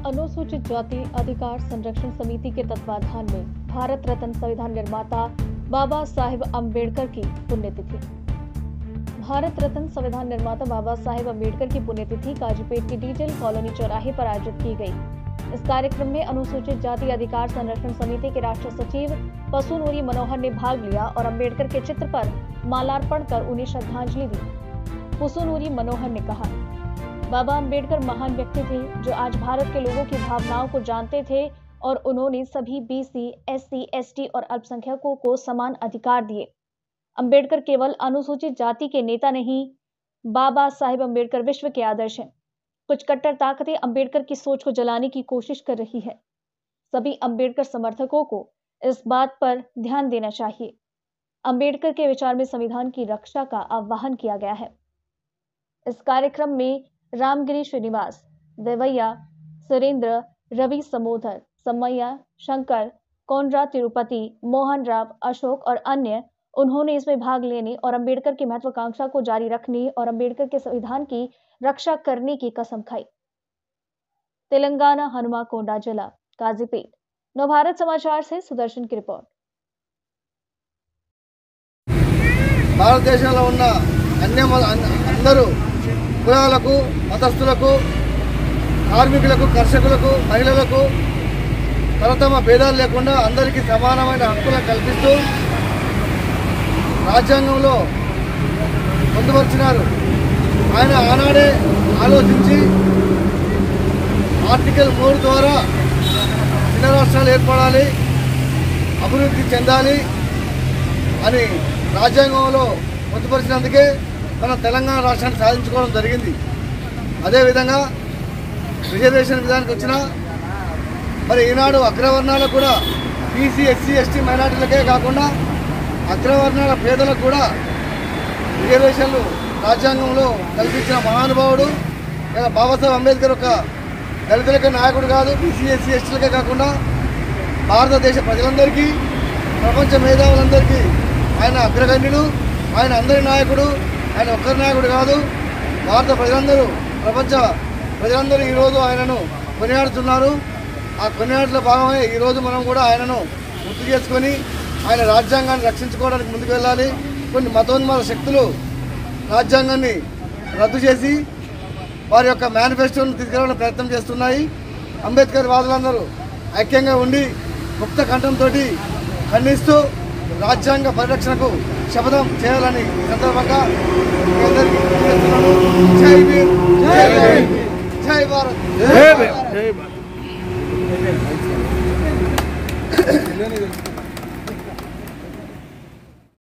अनुसूचित जाति अधिकार संरक्षण समिति के तत्वाधान में भारत रत्न संविधान निर्माता बाबा साहेब अम्बेडकर की पुण्यतिथि। भारत रत्न संविधान निर्माता बाबा साहेब अम्बेडकर की पुण्यतिथि काजीपेट की डीजल कॉलोनी चौराहे पर आयोजित की गई। इस कार्यक्रम में अनुसूचित जाति अधिकार संरक्षण समिति के राष्ट्र सचिव पसुनूरी मनोहर ने भाग लिया और अम्बेडकर के चित्र पर मालार्पण कर उन्हें श्रद्धांजलि दी। पसुनूरी मनोहर ने कहा, बाबा अम्बेडकर महान व्यक्ति थे जो आज भारत के लोगों की भावनाओं को जानते थे और उन्होंने सभी बीसी, एससी, एसटी और अल्पसंख्यकों को समान अधिकार दिए। अम्बेडकर केवल अनुसूचित जाति के नेता नहीं, बाबा साहेब अम्बेडकर विश्व के आदर्श हैं। कुछ कट्टर ताकतें अम्बेडकर की सोच को जलाने की कोशिश कर रही है। सभी अम्बेडकर समर्थकों को इस बात पर ध्यान देना चाहिए। अम्बेडकर के विचार में संविधान की रक्षा का आह्वान किया गया है। इस कार्यक्रम में रामगिरी श्रीनिवास, देवैया, सुरेंद्र, रवि समोधर, समैया, शंकर, कोनरा तिरुपति, मोहन राव, अशोक और अन्य उन्होंने इसमें भाग लेने और अम्बेडकर की महत्वाकांक्षा को जारी रखने और अम्बेडकर के संविधान की रक्षा करने की कसम खाई। तेलंगाना, हनुमाकोंडा जिला, काजीपेट। नवभारत समाचार से सुदर्शन की रिपोर्ट। భారతదేశంలో ఉన్న అందరూ కులాలకు, మతస్థులకు, కార్మికులకు, కర్షకులకు, మహిళలకు తరతమ భేదాలు లేకుండా అందరికీ సమానమైన హక్కులను కల్పిస్తూ రాజ్యాంగంలో పొందుపరిచినారు. ఆయన ఆనాడే ఆలోచించి ఆర్టికల్ 3 ద్వారా చిన్న రాష్ట్రాలు ఏర్పడాలి, అభివృద్ధి చెందాలి అని రాజ్యాంగంలో పొందుపరిచినందుకే మన తెలంగాణ రాష్ట్రాన్ని సాధించుకోవడం జరిగింది. అదేవిధంగా రిజర్వేషన్ విధానానికి వచ్చిన మరి ఈనాడు అగ్రవర్ణాలకు కూడా బీసీ, ఎస్సీ, ఎస్టీ మైనార్టీలకే కాకుండా అగ్రవర్ణాల పేదలకు కూడా రిజర్వేషన్లు రాజ్యాంగంలో కల్పించిన మహానుభావుడు బాబాసాహెబ్ అంబేద్కర్. ఒక దళితులకే నాయకుడు కాదు, బీసీ, ఎస్సీ, ఎస్టీలకే కాకుండా భారతదేశ ప్రజలందరికీ, ప్రపంచ మేధావులందరికీ ఆయన అగ్రగణ్యుడు. ఆయన అందరి నాయకుడు. ఆయన ఒక్కరి నాయకుడు కాదు. భారత ప్రజలందరూ, ప్రపంచ ప్రజలందరూ ఈరోజు ఆయనను కొనియాడుతున్నారు. ఆ కొనియాడులో భాగమే ఈరోజు మనం కూడా ఆయనను గుర్తు చేసుకొని ఆయన రాజ్యాంగాన్ని రక్షించుకోవడానికి ముందుకు వెళ్ళాలి. కొన్ని మతోన్మాద శక్తులు రాజ్యాంగాన్ని రద్దు చేసి వారి యొక్క మేనిఫెస్టోను తీసుకురావడానికి ప్రయత్నం చేస్తున్నాయి. అంబేద్కర్ వాదులందరూ ఐక్యంగా ఉండి ముక్త కంఠంతో ఖండిస్తూ రాజ్యాంగ పరిరక్షణకు శపథం చేయాలని సందర్భంగా జై భీమ్, జై భారత్, జై భారత్.